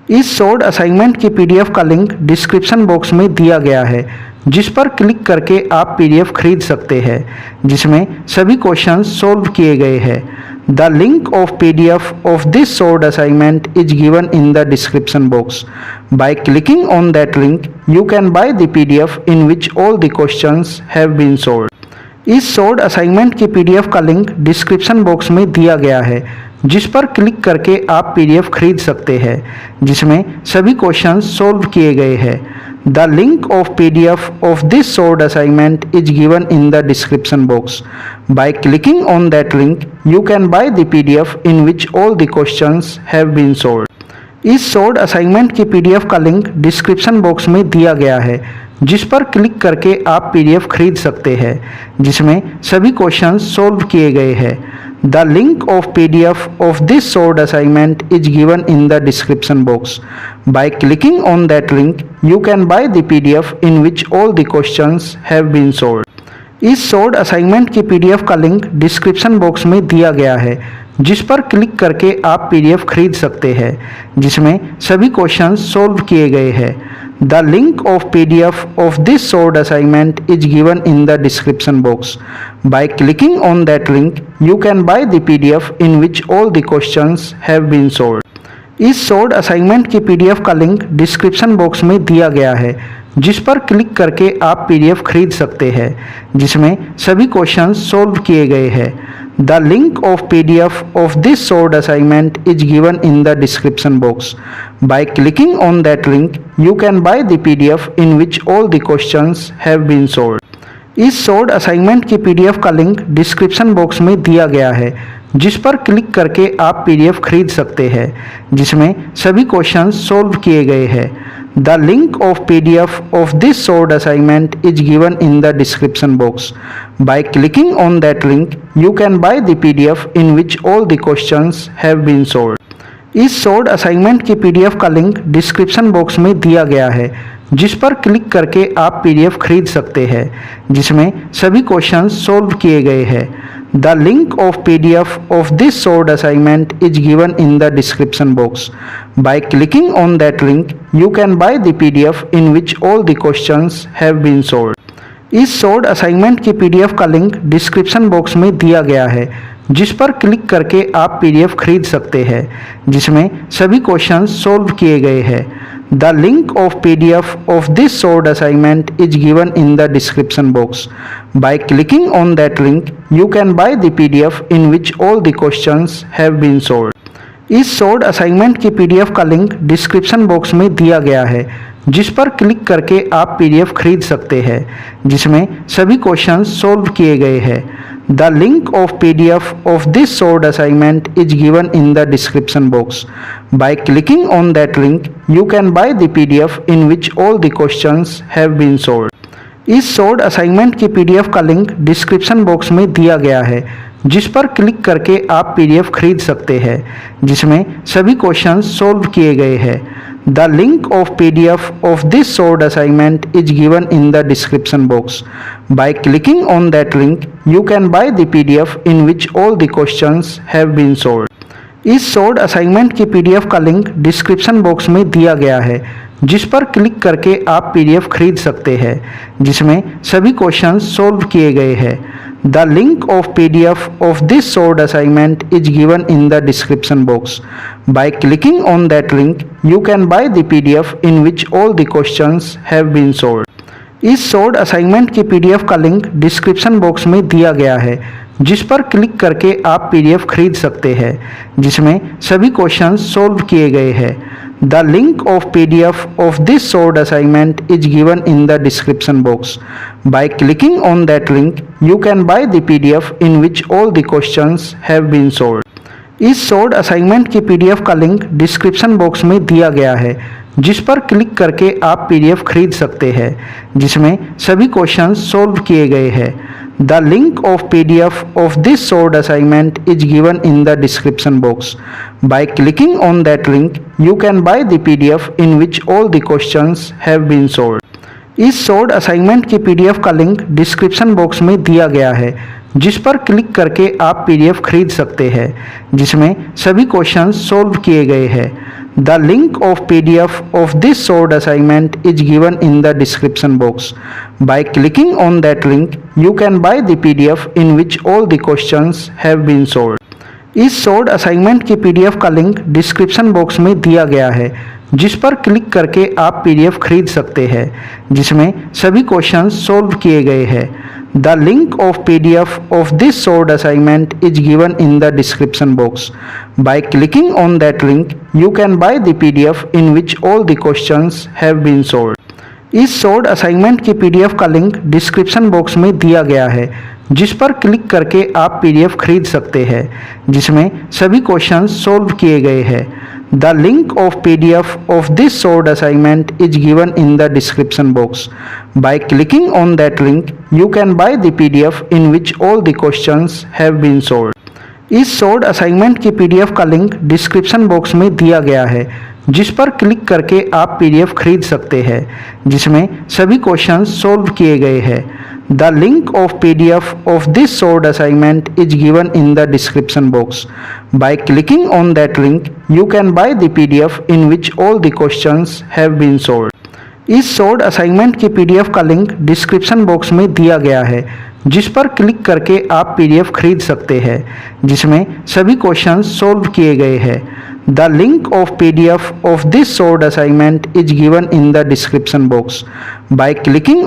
इस short assignment की PDF का लिंक डिस्क्रिप्शन बॉक्स में दिया गया है, जिस पर क्लिक करके आप पीडीएफ खरीद सकते हैं, जिसमें सभी क्वेश्चंस सॉल्व किए गए हैं। The link of PDF of this short assignment is given in the description box. By clicking on that link you can buy the PDF in which all the questions have been solved. इस short assignment की PDF का link description box में दिया गया है, जिस पर click करके आप पीडीएफ खरीद सकते हैं, जिसमें सभी क्वेश्चंस सॉल्व किए गए हैं। The link of PDF of this short assignment is given in the description box. By clicking on that link you can buy the PDF in which all the questions have been solved. इस short assignment की PDF का link description box में दिया गया है, जिस पर click करके आप पीडीएफ खरीद सकते हैं, जिसमें सभी क्वेश्चंस सॉल्व किए गए हैं। The link of PDF of this short assignment is given in the description box. By clicking on that link you can buy the PDF in which all the questions have been solved. इस short assignment की PDF का link description box में दिया गया है, जिस पर click करके आप पीडीएफ खरीद सकते हैं, जिसमें सभी क्वेश्चंस सॉल्व किए गए हैं। The link of PDF of this short assignment is given in the description box. By clicking on that link you can buy the PDF in which all the questions have been solved. इस short assignment की PDF का link description box में दिया गया है, जिस पर click करके आप पीडीएफ खरीद सकते हैं, जिसमें सभी क्वेश्चंस सॉल्व किए गए हैं। The link of PDF of this short assignment is given in the description box. By clicking on that link you can buy the PDF in which all the questions have been solved. इस short assignment की PDF का link description box में दिया गया है, जिस पर click करके आप पीडीएफ खरीद सकते हैं, जिसमें सभी क्वेश्चंस सॉल्व किए गए हैं। The link of PDF of this short assignment is given in the description box. By clicking on that link you can buy the PDF in which all the questions have been solved. इस short assignment की PDF का link description box में दिया गया है, जिस पर click करके आप पीडीएफ खरीद सकते हैं, जिसमें सभी क्वेश्चंस सॉल्व किए गए हैं। The link of PDF of this short assignment is given in the description box. By clicking on that link you can buy the PDF in which all the questions have been solved. इस short assignment की PDF का link description box में दिया गया है, जिस पर click करके आप पीडीएफ खरीद सकते हैं, जिसमें सभी क्वेश्चंस सॉल्व किए गए हैं। The link of PDF of this short assignment is given in the description box. By clicking on that link you can buy the PDF in which all the questions have been solved. इस short assignment की PDF का link description box में दिया गया है, जिस पर click करके आप पीडीएफ खरीद सकते हैं, जिसमें सभी क्वेश्चंस सॉल्व किए गए हैं। The link of PDF of this short assignment is given in the description box. By clicking on that link you can buy the PDF in which all the questions have been solved. इस short assignment की PDF का link description box में दिया गया है, जिस पर click करके आप पीडीएफ खरीद सकते हैं, जिसमें सभी क्वेश्चंस सॉल्व किए गए हैं। The link of PDF of this short assignment is given in the description box. By clicking on that link you can buy the PDF in which all the questions have been solved. इस short assignment की PDF का link description box में दिया गया है, जिस पर click करके आप पीडीएफ खरीद सकते हैं, जिसमें सभी क्वेश्चंस सॉल्व किए गए हैं। The link of PDF of this short assignment is given in the description box. By clicking on that link you can buy the PDF in which all the questions have been solved. इस short assignment की PDF का link description box में दिया गया है, जिस पर click करके आप पीडीएफ खरीद सकते हैं, जिसमें सभी क्वेश्चंस सॉल्व किए गए हैं। The link of PDF of this short assignment is given in the description box. By clicking on that link you can buy the PDF in which all the questions have been solved. इस short assignment की PDF का link description box में दिया गया है, जिस पर click करके आप पीडीएफ खरीद सकते हैं, जिसमें सभी क्वेश्चंस सॉल्व किए गए हैं। The link of PDF of this short assignment is given in the description box. By clicking on that link you can buy the PDF in which all the questions have been solved. इस short assignment की PDF का link description box में दिया गया है, जिस पर click करके आप पीडीएफ खरीद सकते हैं, जिसमें सभी क्वेश्चंस सॉल्व किए गए हैं। The link of PDF of this solved assignment is given in the description box. By clicking on that link, you can buy the PDF in which all the questions have been solved. इस solved assignment की PDF का link description box में दिया गया है, जिस पर click करके आप पीडीएफ खरीद सकते हैं, जिसमें सभी क्वेश्चंस सोल्व किए गए हैं। The link of PDF of this solved assignment is given in the description box. By clicking on that link, you can buy the PDF in which all the questions have been solved. इस solved assignment की PDF का link description box में दिया गया है, जिस पर click करके आप पीडीएफ खरीद सकते हैं, जिसमें सभी क्वेश्चंस सोल्व किए गए हैं। The link of PDF of this solved assignment is given in the description box. By clicking on that link, you can buy the PDF in which all the questions have been solved. इस solved assignment की PDF का link description box में दिया गया है, जिस पर click करके आप पीडीएफ खरीद सकते हैं, जिसमें सभी क्वेश्चंस सोल्व किए गए हैं। The link of PDF of this solved assignment is given in the description box. By clicking on that link, you can buy the PDF in which all the questions have been solved. इस solved assignment की PDF का link description box में दिया गया है, जिस पर click करके आप पीडीएफ खरीद सकते हैं, जिसमें सभी क्वेश्चंस सोल्व किए गए हैं। The link of PDF of this solved assignment is given in the description box. By clicking